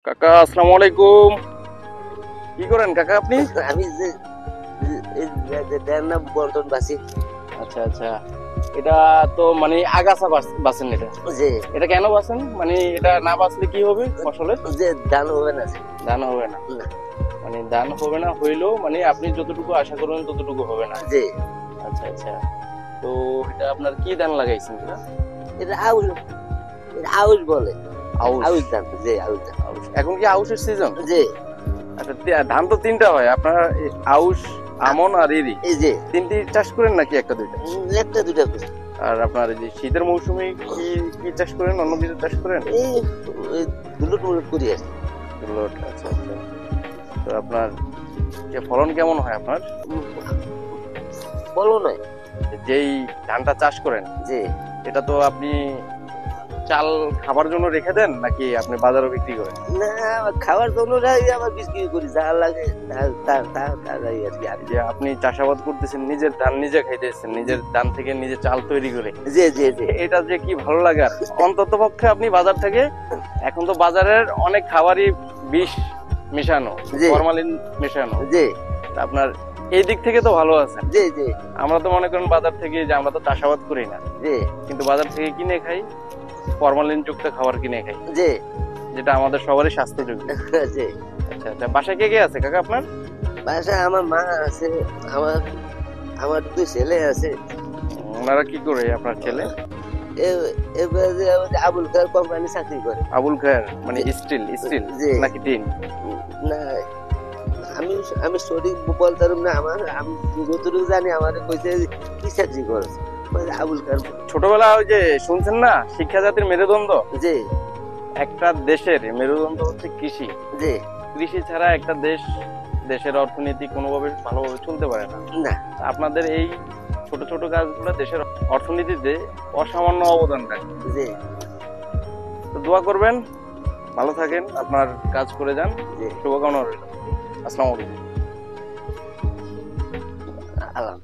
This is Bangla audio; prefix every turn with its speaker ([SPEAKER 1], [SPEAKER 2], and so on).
[SPEAKER 1] কাকা আসসালামু আলাইকুম। কি করেন কাকা আপনি?
[SPEAKER 2] আমি যে দেন না বর্তন বাসি
[SPEAKER 1] আচ্ছা আচ্ছা, এটা তো মানে আগাছা বাসেন এটা।
[SPEAKER 2] যে
[SPEAKER 1] এটা কেন বাসেন? মানে এটা না বাসলে কি হবে ফসলের?
[SPEAKER 2] যে ধান হবে না
[SPEAKER 1] ধান হবে না।
[SPEAKER 2] না।
[SPEAKER 1] মানে ধান হবে না হইলেও মানে আপনি যতটুকু আশা করবেন ততটুকু হবে না।
[SPEAKER 2] যে
[SPEAKER 1] আচ্ছা আচ্ছা, তো এটা আপনার কি ধান লাগাইছেন?
[SPEAKER 2] এটা আউশ, এটা আউশ বলে,
[SPEAKER 1] আউশ।
[SPEAKER 2] আউশ ধান। যে আউশ ধান।
[SPEAKER 1] আউশ। এখন কি আউশের সিজন?
[SPEAKER 2] যে
[SPEAKER 1] আচ্ছা, ধান তো তিনটা হয় আপনার, আউশ, আমন আর এরি।
[SPEAKER 2] এই যে
[SPEAKER 1] তিনটি চাষ করেন নাকি একটা দুইটা?
[SPEAKER 2] একটা দুটা করে
[SPEAKER 1] আর আপনার এই যে শীতের মৌসুমে কি কি চাষ করেন? অন্য কিছু চাষ করেন?
[SPEAKER 2] এই দুলুট মুলুট করি আর
[SPEAKER 1] লোট। আচ্ছা আচ্ছা, তো আপনার ফলন কেমন হয় আপনার?
[SPEAKER 2] বলো নয়।
[SPEAKER 1] যেই ধানটা চাষ করেন
[SPEAKER 2] যে
[SPEAKER 1] এটা তো আপনি চাল খাবার জন্য রেখে দেন নাকি আপনি বাজারে বিক্রি করেন?
[SPEAKER 2] না, খাওয়ার জন্য আবার বিক্রি করি, যা লাগে তাই আর কি।
[SPEAKER 1] যে আপনি চাষাবাদ করতেছেন, নিজের ধান নিজে খাইতেছেন, নিজের ধান থেকে নিজে চাল তৈরি করে,
[SPEAKER 2] যে যে যে
[SPEAKER 1] এটা যে কি ভালো লাগে। আর অন্তত পক্ষে আপনি বাজার থেকে, এখন তো বাজারের অনেক খাবারই বিষ মেশানো,
[SPEAKER 2] জি।
[SPEAKER 1] ফরমালিন মেশানো,
[SPEAKER 2] যে
[SPEAKER 1] আপনার এই দিক থেকে তো ভালো আছেন।
[SPEAKER 2] যে যে
[SPEAKER 1] আমরা তো মনে করেন বাজার থেকে, যে আমরা তো চাষাবাদ করি না,
[SPEAKER 2] যে
[SPEAKER 1] কিন্তু বাজার থেকে কিনে খাই, ফরমালিন যুক্ত খাবার কিনে খাই,
[SPEAKER 2] যে
[SPEAKER 1] যেটা আমাদের সবারই স্বাস্থ্যযোগ্য।
[SPEAKER 2] যে
[SPEAKER 1] আচ্ছা আচ্ছা, বাসায় কে কে আছে কাকা আপনার?
[SPEAKER 2] বাসায় আমার মা আছে, আমার আমার দুই ছেলে আছে।
[SPEAKER 1] ওনারা কি করে আপনার ছেলে?
[SPEAKER 2] এবারে আবুল খায়ের কোম্পানি চাকরি করে।
[SPEAKER 1] আবুল খায়ের মানে স্টিল স্টিল
[SPEAKER 2] জি।
[SPEAKER 1] নাকি টিন?
[SPEAKER 2] না, আমি আমি সঠিক বলতে পারব না। আমি যতটুকু জানি আমার কইছে কি চাকরি করে আবুল খায়ের।
[SPEAKER 1] ছোটবেলা ওই যে শুনছেন না, শিক্ষা জাতির মেরুদণ্ড।
[SPEAKER 2] যে
[SPEAKER 1] একটা দেশের মেরুদণ্ড হচ্ছে কৃষি।
[SPEAKER 2] যে
[SPEAKER 1] কৃষি ছাড়া একটা দেশের অর্থনীতি কোনোভাবে ভালোভাবে চলতে পারে না।
[SPEAKER 2] না
[SPEAKER 1] আপনাদের এই ছোট ছোট কাজগুলো দেশের অর্থনীতিতে অসামান্য অবদান রাখে।
[SPEAKER 2] যে
[SPEAKER 1] তো দোয়া করবেন, ভালো থাকেন, আপনার কাজ করে যান।
[SPEAKER 2] যে
[SPEAKER 1] শুভকামনা রইল। আসসালামু আলাইকুম।
[SPEAKER 2] আলাম।